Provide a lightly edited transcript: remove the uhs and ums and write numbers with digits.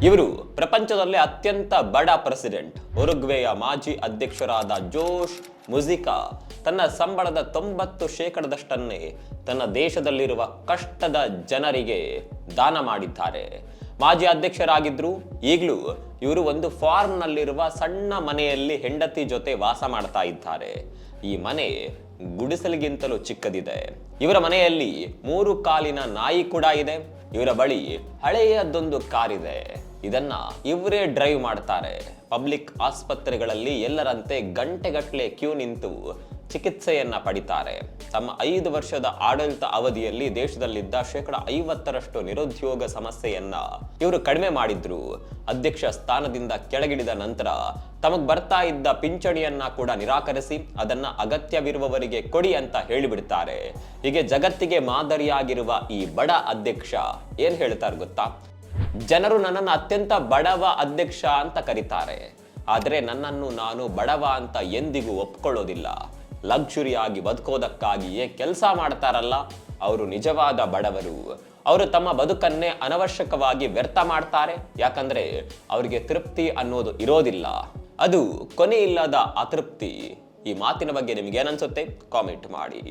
ಇವರು ಪ್ರಪಂಚದಲ್ಲೇ ಅತ್ಯಂತ ಬಡ ಪ್ರೆಸಿಡೆಂಟ್. ಉರುಗ್ವೆಯ ಮಾಜಿ ಅಧ್ಯಕ್ಷರಾದ ಜೋಶ್ ಮುಜಿಕಾ ತನ್ನ ಸಂಬಳದ 90% ತನ್ನ ದೇಶದಲ್ಲಿರುವ ಕಷ್ಟದ ಜನರಿಗೆ ದಾನ ಮಾಡಿದ್ದಾರೆ. ಮಾಜಿ ಅಧ್ಯಕ್ಷರಾಗಿದ್ರು ಈಗಲೂ ಇವರು ಒಂದು ಫಾರ್ಮ್ನಲ್ಲಿರುವ ಸಣ್ಣ ಮನೆಯಲ್ಲಿ ಹೆಂಡತಿ ಜೊತೆ ವಾಸ ಮಾಡ್ತಾ ಇದ್ದಾರೆ. ಈ ಮನೆ ಗುಡಿಸಲಿಗಿಂತಲೂ ಚಿಕ್ಕದಿದೆ. ಇವರ ಮನೆಯಲ್ಲಿ 3 ಕಾಲಿನ ನಾಯಿ ಕೂಡ ಇದೆ. ಇವರ ಬಳಿ ಹಳೆಯದೊಂದು ಕಾರಿದೆ. ಇದನ್ನ ಇವರೇ ಡ್ರೈವ್ ಮಾಡ್ತಾರೆ. ಪಬ್ಲಿಕ್ ಆಸ್ಪತ್ರೆಗಳಲ್ಲಿ ಎಲ್ಲರಂತೆ ಗಂಟೆಗಟ್ಟಲೆ ಕ್ಯೂ ನಿಂತು ಚಿಕಿತ್ಸೆಯನ್ನ ಪಡಿತಾರೆ. ತಮ್ಮ 5 ವರ್ಷದ ಆಡಳಿತ ಅವಧಿಯಲ್ಲಿ ದೇಶದಲ್ಲಿದ್ದ 50% ನಿರುದ್ಯೋಗ ಸಮಸ್ಯೆಯನ್ನ ಇವರು ಕಡಿಮೆ ಮಾಡಿದ್ರು. ಅಧ್ಯಕ್ಷ ಸ್ಥಾನದಿಂದ ಕೆಳಗಿಳಿದ ನಂತರ ತಮಗ್ ಬರ್ತಾ ಇದ್ದ ಪಿಂಚಣಿಯನ್ನ ಕೂಡ ನಿರಾಕರಿಸಿ ಅದನ್ನ ಅಗತ್ಯವಿರುವವರಿಗೆ ಕೊಡಿ ಅಂತ ಹೇಳಿಬಿಡ್ತಾರೆ. ಹೀಗೆ ಜಗತ್ತಿಗೆ ಮಾದರಿಯಾಗಿರುವ ಈ ಬಡ ಅಧ್ಯಕ್ಷ ಏನ್ ಹೇಳ್ತಾರೆ ಗೊತ್ತಾ? ಜನರು ನನ್ನನ್ನು ಅತ್ಯಂತ ಬಡವ ಅಧ್ಯಕ್ಷ ಅಂತ ಕರೀತಾರೆ, ಆದರೆ ನನ್ನನ್ನು ನಾನು ಬಡವ ಅಂತ ಎಂದಿಗೂ ಒಪ್ಕೊಳ್ಳೋದಿಲ್ಲ. ಲಕ್ಸುರಿಯಾಗಿ ಬದುಕೋದಕ್ಕಾಗಿಯೇ ಕೆಲಸ ಮಾಡ್ತಾರಲ್ಲ, ಅವರು ನಿಜವಾದ ಬಡವರು. ಅವರು ತಮ್ಮ ಬದುಕನ್ನೇ ಅನವಶ್ಯಕವಾಗಿ ವ್ಯರ್ಥ ಮಾಡ್ತಾರೆ. ಯಾಕಂದ್ರೆ ಅವರಿಗೆ ತೃಪ್ತಿ ಅನ್ನೋದು ಇರೋದಿಲ್ಲ, ಅದು ಕೊನೆ ಇಲ್ಲದ ಅತೃಪ್ತಿ. ಈ ಮಾತಿನ ಬಗ್ಗೆ ನಿಮ್ಗೆ ಏನನ್ಸುತ್ತೆ? ಕಾಮೆಂಟ್ ಮಾಡಿ.